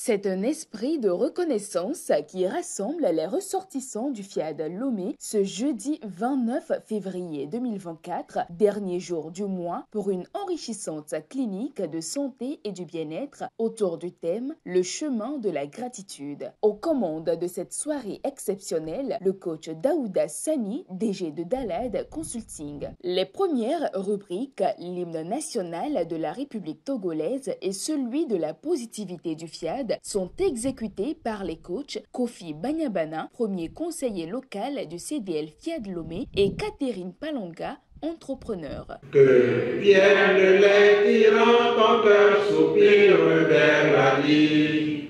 C'est un esprit de reconnaissance qui rassemble les ressortissants du FIAD Lomé ce jeudi 29 février 2024, dernier jour du mois, pour une enrichissante clinique de santé et du bien-être autour du thème « Le chemin de la gratitude ». Aux commandes de cette soirée exceptionnelle, le coach Daouda Sani, DG de Dalad Consulting. Les premières rubriques, l'hymne national de la République togolaise et celui de la positivité du FIAD, sont exécutés par les coachs Kofi Banyabana, premier conseiller local du CDL FIAD Lomé, et Catherine Palonga, entrepreneur. Que vienne l'inspirant, ton cœur soupire vers la liberté.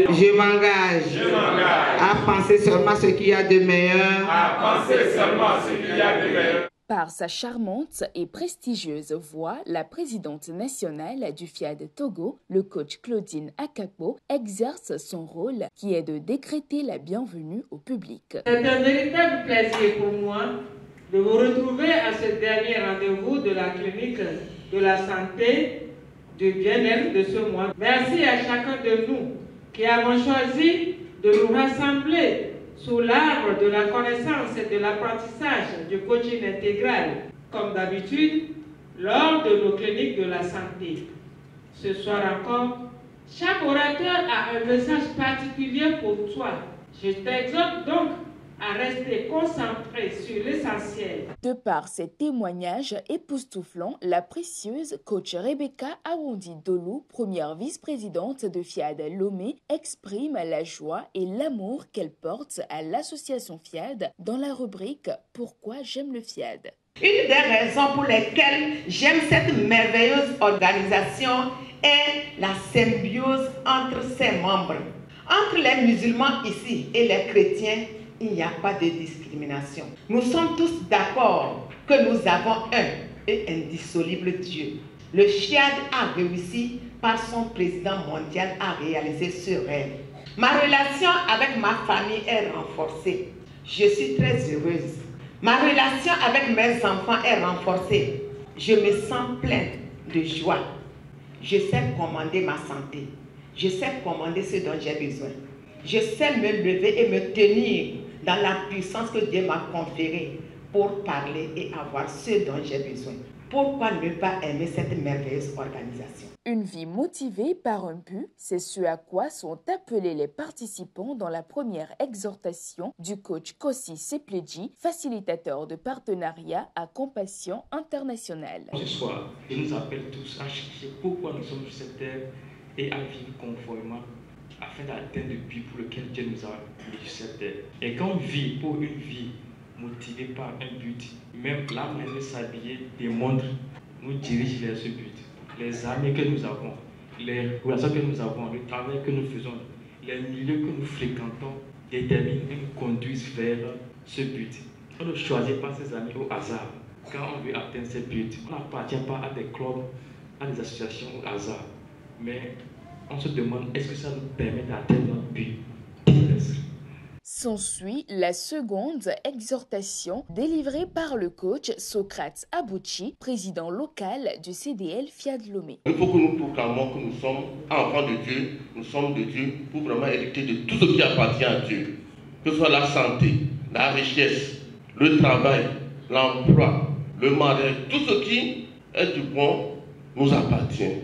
Je m'engage à penser seulement ce qu'il y a de meilleur. Par sa charmante et prestigieuse voix, la présidente nationale du FIAD Togo, le coach Claudine Akapo, exerce son rôle qui est de décréter la bienvenue au public. C'est un véritable plaisir pour moi de vous retrouver à ce dernier rendez-vous de la clinique de la santé, du bien-être de ce mois. Merci à chacun de nous qui avons choisi de nous rassembler sous l'arbre de la connaissance et de l'apprentissage du coaching intégral, comme d'habitude, lors de nos cliniques de la santé. Ce soir encore, chaque orateur a un message particulier pour toi. Je t'exhorte donc à rester concentré sur l'essentiel. De par ses témoignages époustouflants, la précieuse coach Rebecca Awondi Dolou, première vice-présidente de FIAD Lomé, exprime la joie et l'amour qu'elle porte à l'association FIAD dans la rubrique « Pourquoi j'aime le FIAD ». Une des raisons pour lesquelles j'aime cette merveilleuse organisation est la symbiose entre ses membres. Entre les musulmans ici et les chrétiens, il n'y a pas de discrimination. Nous sommes tous d'accord que nous avons un et indissoluble Dieu. Le FIAD a réussi par son président mondial à réaliser ce rêve. Ma relation avec ma famille est renforcée. Je suis très heureuse. Ma relation avec mes enfants est renforcée. Je me sens pleine de joie. Je sais commander ma santé. Je sais commander ce dont j'ai besoin. Je sais me lever et me tenir dans la puissance que Dieu m'a conférée pour parler et avoir ce dont j'ai besoin. Pourquoi ne pas aimer cette merveilleuse organisation? Une vie motivée par un but, c'est ce à quoi sont appelés les participants dans la première exhortation du coach Kossi Sepledji, facilitateur de partenariat à Compassion Internationale. Ce soir, il nous appelle tous à chercher pourquoi nous sommes sur cette terre et à vivre conformément afin d'atteindre le but pour lequel Dieu nous a mis sur cette terre. Et quand on vit pour une vie motivée par un but, même la manière de s'habiller démontre, nous dirige vers ce but. Les amis que nous avons, les relations que nous avons, le travail que nous faisons, les milieux que nous fréquentons déterminent et nous conduisent vers ce but. On ne choisit pas ses amis au hasard. Quand on veut atteindre ce but, on n'appartient pas à des clubs, à des associations au hasard. Mais on se demande, est-ce que ça nous permet d'atteindre notre but? S'ensuit la seconde exhortation délivrée par le coach Socrate Abouchi, président local du CDL FIAD Lomé. Il faut que nous proclamons que nous sommes enfants de Dieu, nous sommes de Dieu pour vraiment hériter de tout ce qui appartient à Dieu. Que ce soit la santé, la richesse, le travail, l'emploi, le mariage, tout ce qui est du bon nous appartient.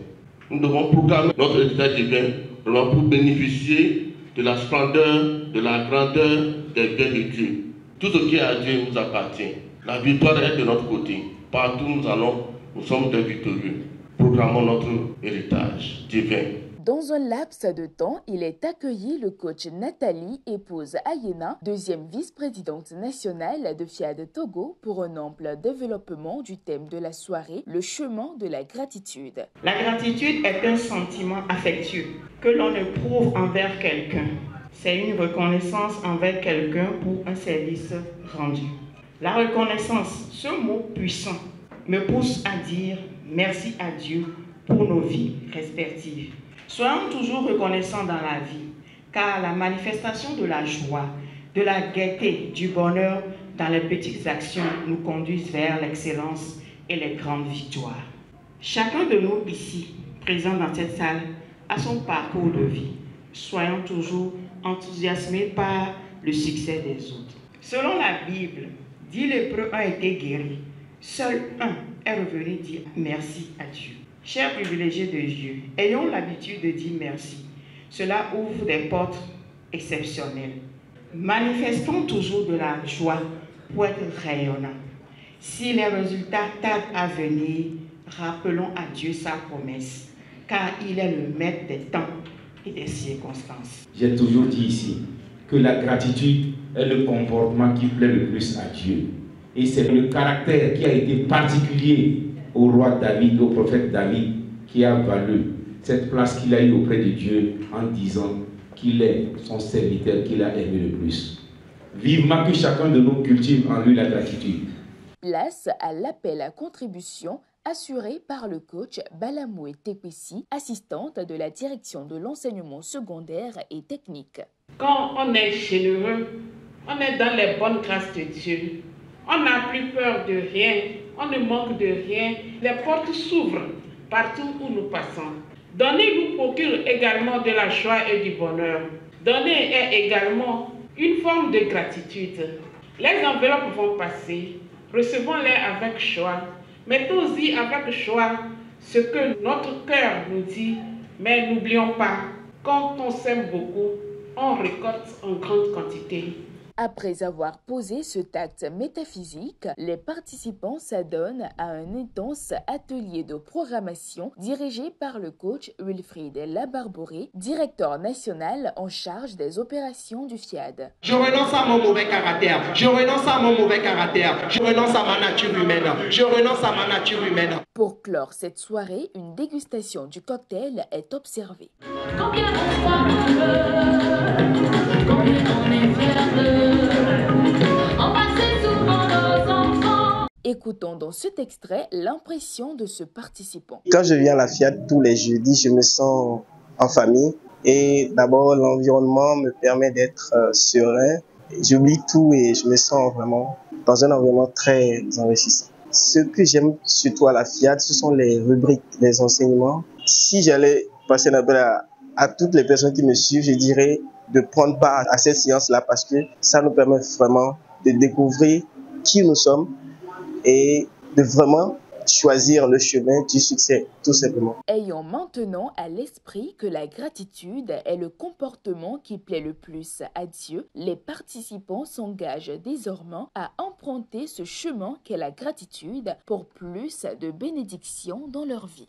Nous devons proclamer notre héritage divin pour bénéficier de la splendeur, de la grandeur des biens de Dieu. Tout ce qui est à Dieu nous appartient. La victoire est de notre côté. Partout où nous allons, nous sommes des victorieux. Proclamons notre héritage divin. Dans un laps de temps, il est accueilli le coach Nathalie, épouse Ayena, deuxième vice-présidente nationale de FIAD Togo, pour un ample développement du thème de la soirée, le chemin de la gratitude. La gratitude est un sentiment affectueux que l'on éprouve envers quelqu'un. C'est une reconnaissance envers quelqu'un pour un service rendu. La reconnaissance, ce mot puissant, me pousse à dire merci à Dieu pour nos vies respectives. Soyons toujours reconnaissants dans la vie, car la manifestation de la joie, de la gaieté, du bonheur dans les petites actions nous conduisent vers l'excellence et les grandes victoires. Chacun de nous ici, présent dans cette salle, à son parcours de vie. Soyons toujours enthousiasmés par le succès des autres. Selon la Bible, 10 lépreux ont été guéris. Seul un est revenu dire merci à Dieu. Chers privilégiés de Dieu, ayons l'habitude de dire merci. Cela ouvre des portes exceptionnelles. Manifestons toujours de la joie pour être rayonnants. Si les résultats tardent à venir, rappelons à Dieu sa promesse, car il est le maître des temps et des circonstances. J'ai toujours dit ici que la gratitude est le comportement qui plaît le plus à Dieu. Et c'est le caractère qui a été particulier au roi David, au prophète David, qui a valu cette place qu'il a eue auprès de Dieu en disant qu'il est son serviteur qu'il a aimé le plus. Vivement que chacun de nous cultive en lui la gratitude. Place à l'appel à contribution assuré par le coach Balamoué Tepessi, assistante de la direction de l'enseignement secondaire et technique. Quand on est généreux, on est dans les bonnes grâces de Dieu. On n'a plus peur de rien, on ne manque de rien. Les portes s'ouvrent partout où nous passons. Donner nous procure également de la joie et du bonheur. Donner est également une forme de gratitude. Les enveloppes vont passer, recevons-les avec joie. Mettons-y avec joie ce que notre cœur nous dit, mais n'oublions pas, quand on sème beaucoup, on récolte en grande quantité. Après avoir posé ce acte métaphysique, les participants s'adonnent à un intense atelier de programmation dirigé par le coach Wilfried Labarboré, directeur national en charge des opérations du FIAD. Je renonce à mon mauvais caractère, je renonce à mon mauvais caractère, je renonce à ma nature humaine, je renonce à ma nature humaine. Pour clore cette soirée, une dégustation du cocktail est observée. Combien on croit qu'on veut, combien on est fier de, on passe souvent nos enfants. Écoutons dans cet extrait l'impression de ce participant. Quand je viens à la FIAD tous les jeudis, je me sens en famille. Et d'abord, l'environnement me permet d'être serein. J'oublie tout et je me sens vraiment dans un environnement très enrichissant. Ce que j'aime surtout à la FIAD, ce sont les rubriques, les enseignements. Si j'allais passer un appel à toutes les personnes qui me suivent, je dirais de prendre part à cette séance-là parce que ça nous permet vraiment de découvrir qui nous sommes et de vraiment choisir le chemin du succès, tout simplement. Ayons maintenant à l'esprit que la gratitude est le comportement qui plaît le plus à Dieu, les participants s'engagent désormais à emprunter ce chemin qu'est la gratitude pour plus de bénédictions dans leur vie.